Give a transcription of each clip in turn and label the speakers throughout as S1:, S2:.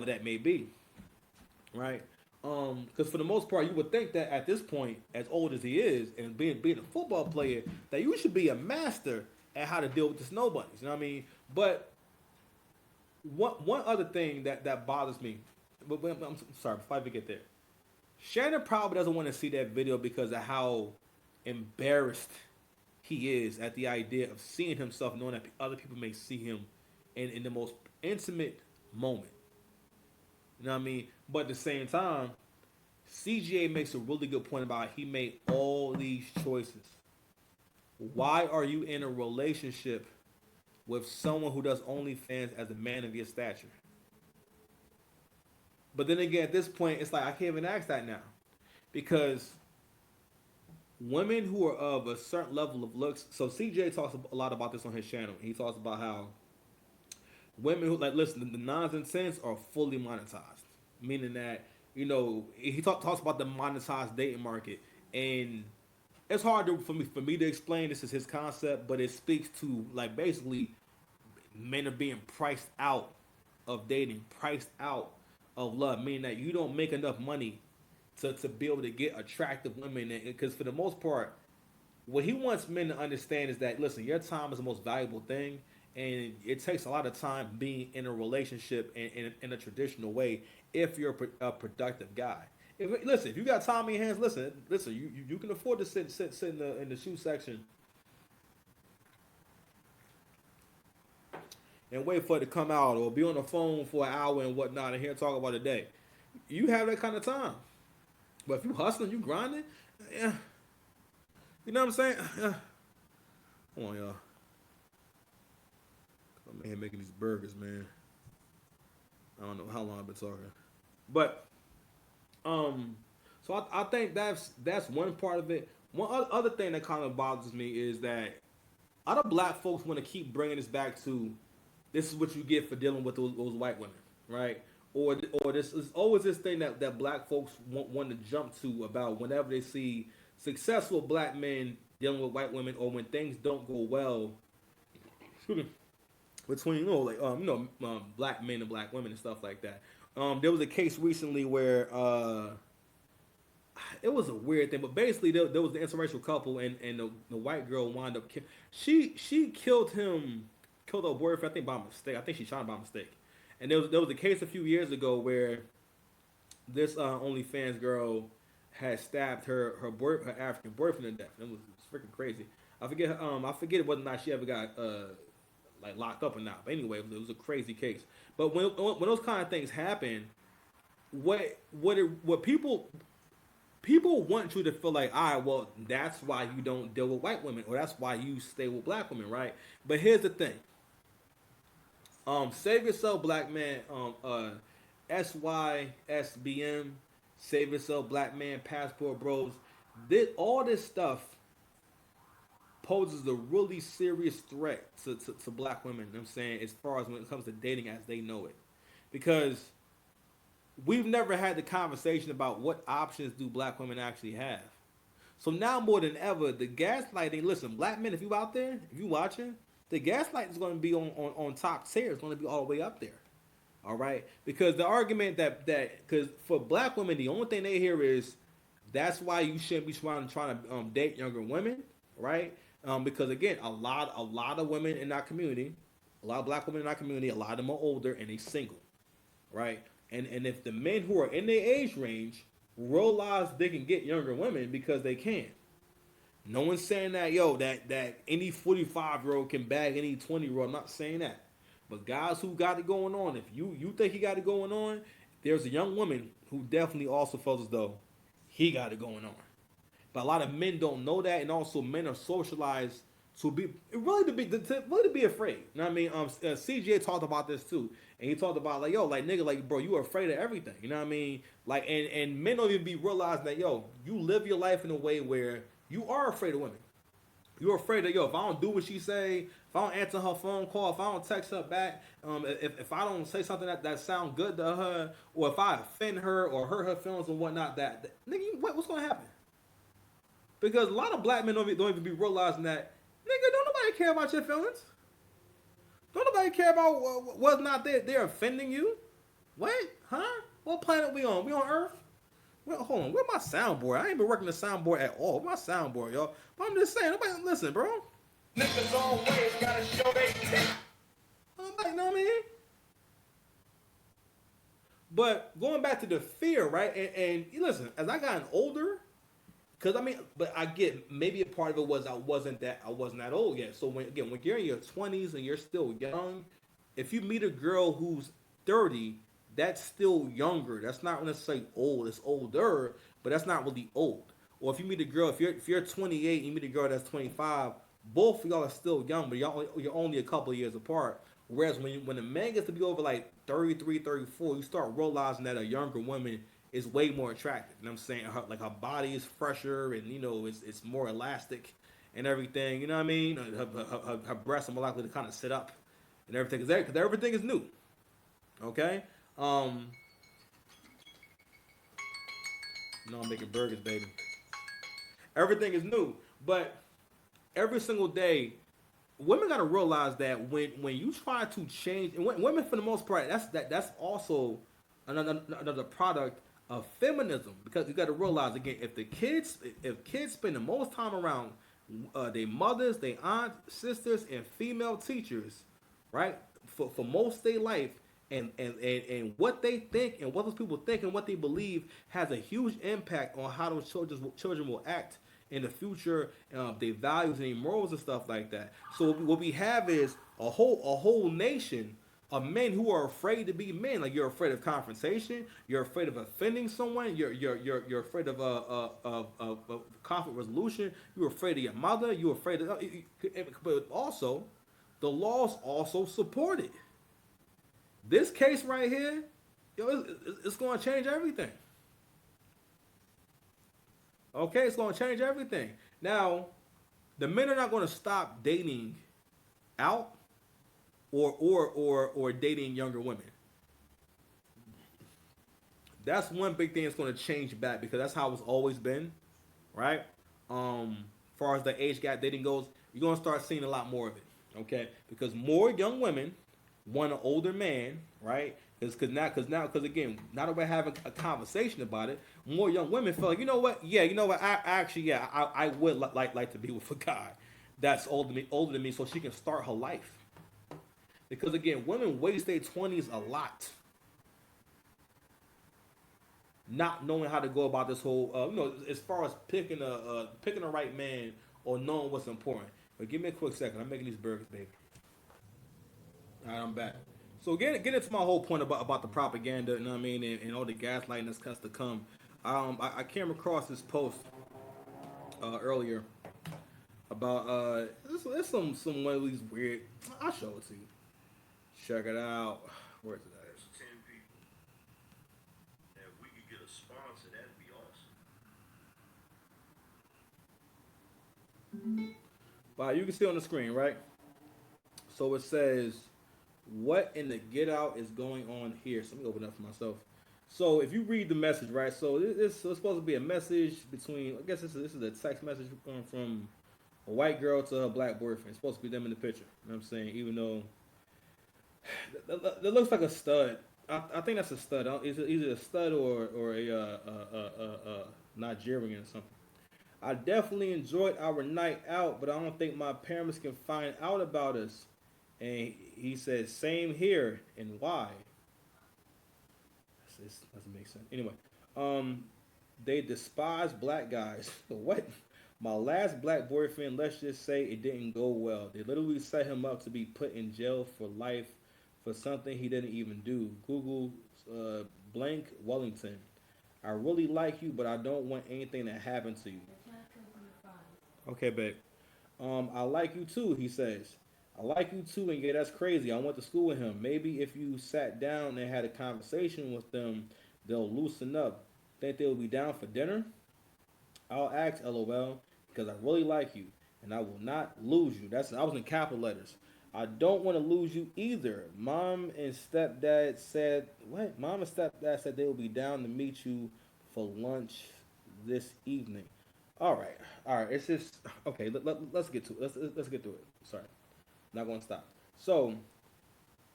S1: that may be, right? Because for the most part, you would think that at this point, as old as he is, and being a football player, that you should be a master at how to deal with the snow bunnies. You know what I mean? But one other thing that bothers me, but I'm sorry, before I forget there, Shannon probably doesn't want to see that video because of how embarrassed he is at the idea of seeing himself, knowing that other people may see him in the most intimate moment. You know what I mean? But at the same time, CGA makes a really good point about he made all these choices. Why are you in a relationship with someone who does OnlyFans as a man of your stature? But then again, at this point, it's like I can't even ask that now because women who are of a certain level of looks. So CJ talks a lot about this on his channel. He talks about how women who like listen, the nines and tens are fully monetized, meaning that he talks about the monetized dating market, and it's hard for me to explain. This is his concept, but it speaks to like basically men are being priced out of dating, priced out of love, meaning that you don't make enough money to be able to get attractive women. Because for the most part, what he wants men to understand is that listen, your time is the most valuable thing, and it takes a lot of time being in a relationship in a traditional way if you're a productive guy. If you got time in your hands, listen, you can afford to sit in the shoe section and wait for it to come out, or be on the phone for an hour and whatnot, and here talk about a day. You have that kind of time. But if you hustling, you grinding, yeah, you know what I'm saying? Yeah. Come on, y'all. I'm here making these burgers, man. I don't know how long I've been talking, but so I think that's one part of it. One other thing that kind of bothers me is that other black folks want to keep bringing this back to this is what you get for dealing with those white women, right? Or this is always this thing that black folks want to jump to about whenever they see successful black men dealing with white women, or when things don't go well between black men and black women and stuff like that. There was a case recently where it was a weird thing, but basically there was the interracial couple, and the white girl wound up she killed him, killed her boyfriend, I think by mistake. I think she shot him by mistake. And there was a case a few years ago where this OnlyFans girl had stabbed her African boyfriend to death. It was freaking crazy. I forget whether or not she ever got like locked up or not. But anyway, it was a crazy case. But when those kind of things happen, what people want you to feel like, all right, well, that's why you don't deal with white women, or that's why you stay with black women, right? But here's the thing. Save yourself, black man. SYSBM, save yourself, black man. Passport Bros. All this stuff poses a really serious threat to black women. You know what I'm saying, as far as when it comes to dating as they know it, because we've never had the conversation about what options do black women actually have. So now more than ever, the gaslighting. Listen, black men, if you out there, if you watching, the gaslighting is going to be on top tier. It's going to be all the way up there. All right, because the argument that because for black women, the only thing they hear is that's why you shouldn't be trying to date younger women, right? Because again, a lot of women in our community, a lot of black women in our community, a lot of them are older and they single, right? And if the men who are in their age range realize they can get younger women because they can. No one's saying that that any 45-year-old can bag any 20-year-old. I'm not saying that. But guys who got it going on, if you think he got it going on, there's a young woman who definitely also feels as though he got it going on. But a lot of men don't know that, and also men are socialized to be really to be afraid. You know what I mean? CJ talked about this too, and he talked about like nigga, like bro, you are afraid of everything. You know what I mean? Like and men don't even be realizing that you live your life in a way where you are afraid of women. You're afraid that if I don't do what she say, if I don't answer her phone call, if I don't text her back, if I don't say something that sound good to her, or if I offend her or hurt her feelings and whatnot, that nigga, what's gonna happen? Because a lot of black men don't even be realizing that, nigga, don't nobody care about your feelings. Don't nobody care about whether or not they're offending you. What? Huh? What planet we on? We on Earth? Well, hold on. Where's my soundboard? I ain't been working the soundboard at all. Where's my soundboard, y'all? But I'm just saying, nobody listen, bro. Niggas always gotta show they tape. You know what I mean? But going back to the fear, right? And listen, as I gotten older, because I mean, but I get maybe a part of it was I wasn't that old yet. So when you're in your 20s and you're still young, if you meet a girl who's 30, that's still younger. That's not necessarily old. It's older, but that's not really old. Or if you meet a girl, if you're 28 and you meet a girl that's 25, both of y'all are still young, but you're only a couple of years apart. Whereas when a man gets to be over like 33, 34, you start realizing that a younger woman is way more attractive. You know what I'm saying? Her body is fresher and it's more elastic and everything. You know what I mean? Her breasts are more likely to kind of sit up and everything because everything is new. Okay. Um, I'm making burgers, baby. Everything is new, but every single day, women gotta realize that when you try to change, and women for the most part, that's also another product of feminism because you got to realize again if kids spend the most time around their mothers, their aunts, sisters, and female teachers, right, for most of their life, and what they think and what those people think and what they believe has a huge impact on how those children will act in the future, their values and their morals and stuff like that. So what we have is a whole nation of men who are afraid to be men. Like you're afraid of confrontation, you're afraid of offending someone, you're afraid of conflict resolution, you're afraid of your mother, you're afraid of, but also the laws also support it. This case right here, it's going to change everything. Okay, it's going to change everything. Now, the men are not going to stop dating out or dating younger women. That's one big thing that's going to change back because that's how it's always been, right? As far as the age gap dating goes, you're going to start seeing a lot more of it, okay? Because more young women want an older man, right? Because again, now that we're having a conversation about it, more young women feel like, you know what? Yeah, you know what? I actually, yeah, I would like to be with a guy that's older than me, so she can start her life. Because again, women waste their 20s a lot, not knowing how to go about this whole, as far as picking the right man or knowing what's important. But give me a quick second. I'm making these burgers, baby. All right, I'm back. So get into my whole point about the propaganda, you know what I mean, and all the gaslighting that's has to come. I came across this post earlier about it's some one of these weird. I'll show it to you. Check it out. Where's it at?
S2: That's 10 people. If we could get a sponsor, that'd be awesome.
S1: But you can see on the screen, right? So it says, "What in the get out is going on here?" So let me open it up for myself. So if you read the message, right? So it's supposed to be a message between. I guess this is a text message going from a white girl to her black boyfriend. It's supposed to be them in the picture. You know what I'm saying? Even though that looks like a stud. I think that's a stud. It's either a stud or a Nigerian or something. I definitely enjoyed our night out, but I don't think my parents can find out about us. And he said, "Same here." And why? This doesn't make sense. Anyway, um, they despise black guys. What? My last black boyfriend, let's just say it didn't go well. They literally set him up to be put in jail for life for something he didn't even do. Google blank Wellington. I really like you, but I don't want anything to happen to you. Okay, babe. I like you too, he says. I like you too, and yeah, that's crazy. I went to school with him. Maybe if you sat down and had a conversation with them, they'll loosen up. Think they'll be down for dinner? I'll ask, LOL, because I really like you, and I will not lose you. I was in capital letters. I don't want to lose you either. Mom and stepdad said what? Mom and stepdad said they will be down to meet you for lunch this evening. All right. It's just okay. Let's get to it. Let's get to it. Sorry, not going to stop. So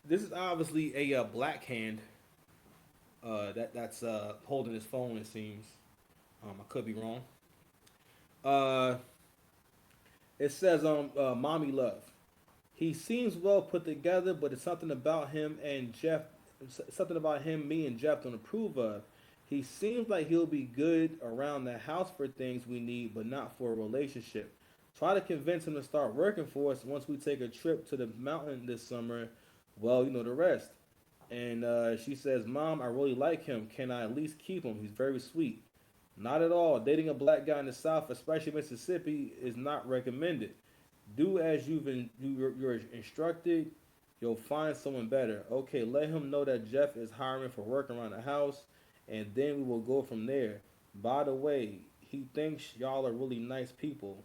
S1: this is obviously a black hand That's holding his phone. It seems. I could be wrong. Uh, it says Mommy Love. He seems well put together, but it's something about him and Jeff, something about him, me and Jeff don't approve of. He seems like he'll be good around the house for things we need, but not for a relationship. Try to convince him to start working for us once we take a trip to the mountain this summer. Well, you know the rest. And she says, Mom, I really like him. Can I at least keep him? He's very sweet. Not at all. Dating a black guy in the South, especially Mississippi, is not recommended. Do as you're instructed. You'll find someone better. Okay, let him know that Jeff is hiring for work around the house, and then we will go from there. By the way, he thinks y'all are really nice people.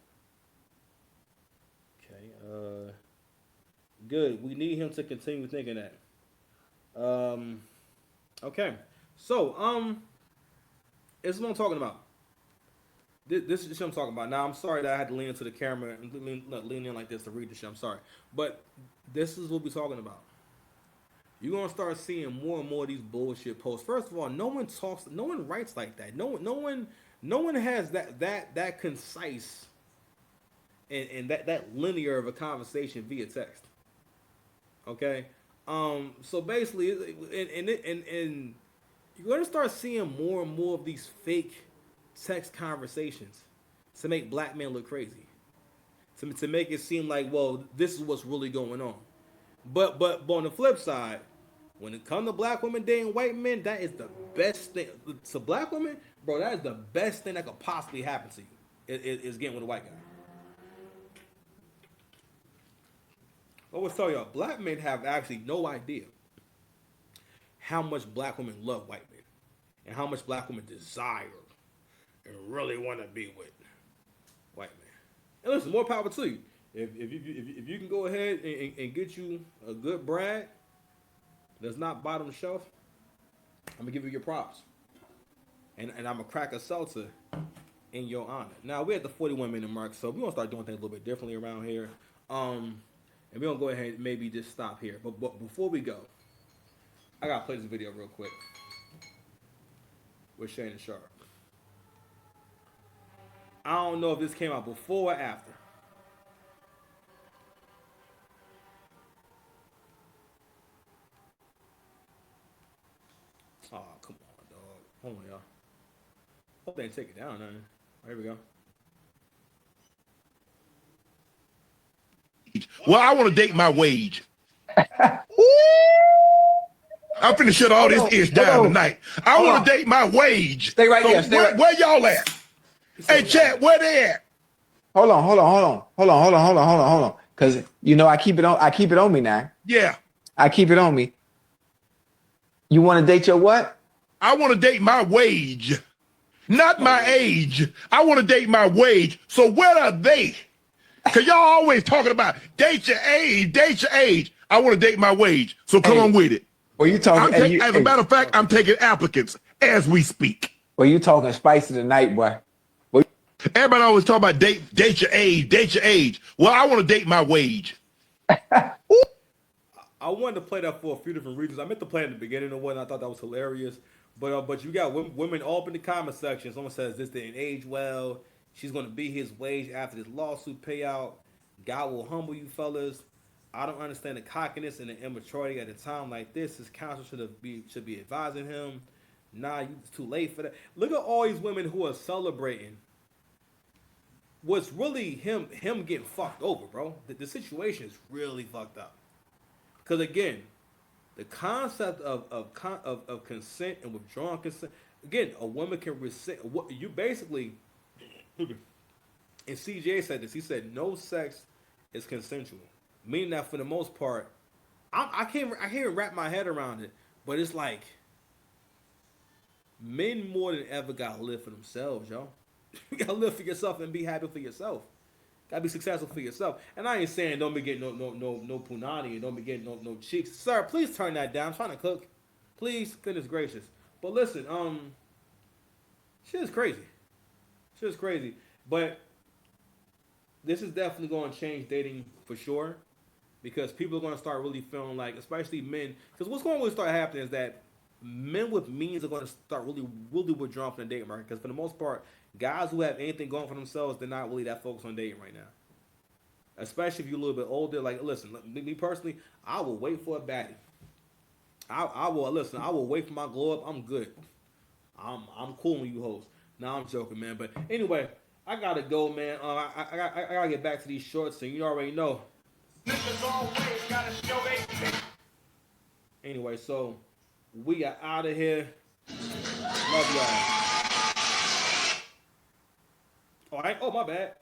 S1: Okay, good. We need him to continue thinking that. Um, okay. So, this is what I'm talking about. This is the shit I'm talking about. Now, I'm sorry that I had to lean into the camera and lean in like this to read the shit. I'm sorry. But this is what we're talking about. You're gonna start seeing more and more of these bullshit posts. First of all, no one writes like that. No one has that concise and that linear of a conversation via text. Okay, so basically, and you're gonna start seeing more and more of these fake text conversations to make black men look crazy, to make it seem like, well, this is what's really going on. But on the flip side, when it comes to black women dating white men, that is the best thing to black women, bro. That is the best thing that could possibly happen to you. Is getting with a white guy. I always tell y'all, black men have actually no idea how much black women love white men and how much black women desire and really want to be with white men. And listen, more power to you. If you can go ahead and get you a good brag that's not bottom shelf, I'm gonna give you your props, and I'm gonna crack a seltzer in your honor. Now we're at the 41 minute mark, so we're gonna start doing things a little bit differently around here. And we're gonna go ahead and maybe just stop here. But before we go, I gotta play this video real quick with Shannon Sharp. I don't know if this came out before or after. Oh, come on, dog. Hold on, y'all. Hope they didn't take it down, man. Here we go.
S3: Well, I want to date my wage. I'm finna shut all this ish down tonight. I want to date my wage.
S4: Stay right there. Stay right.
S3: Where y'all at? Hey, chat, where they at?
S4: Hold on. Cause you know I keep it on me now.
S3: Yeah.
S4: I keep it on me. You want to date your what?
S3: I want to date my wage, not my age. I want to date my wage. So where are they? Cause y'all always talking about date your age, date your age. I want to date my wage. So come on with it.
S4: Well, you talking?
S3: As a matter of fact, I'm taking applicants as we speak.
S4: Well, you talking spicy tonight, boy.
S3: Everybody always talk about date your age, date your age. Well, I want to date my wage.
S1: I wanted to play that for a few different reasons. I meant to play it in the beginning of one. I thought that was hilarious. But you got women all up in the comment section. Someone says this didn't age well. She's going to be his wage after this lawsuit payout. God will humble you fellas. I don't understand the cockiness and the immaturity at a time like this. His counsel should be advising him. Nah, it's too late for that. Look at all these women who are celebrating what's really him getting fucked over, bro. The situation is really fucked up. Because again, the concept of consent and withdrawing consent. Again, a woman can resent. What you basically, and CJ said this. He said no sex is consensual, meaning that for the most part, I can't even wrap my head around it. But it's like men more than ever gotta live for themselves, yo. You gotta live for yourself and be happy for yourself. Gotta be successful for yourself. And I ain't saying don't be getting no punani and don't be getting no cheeks. Sir, please turn that down. I'm trying to cook. Please, goodness gracious. But listen, shit is crazy. Shit is crazy. But this is definitely gonna change dating for sure. Because people are gonna start really feeling like, especially men, because what's going to start happening is that men with means are going to start really withdrawing from the dating market because for the most part, guys who have anything going for themselves, they're not really that focused on dating right now. Especially if you're a little bit older. Like, listen, me personally, I will wait for a baddie. I will listen. I will wait for my glow up. I'm good. I'm cool when you host. Nah, I'm joking, man. But anyway, I gotta go, man. I gotta get back to these shorts, and you already know. Anyway, so we are out of here. Love y'all. All right. Oh, my bad.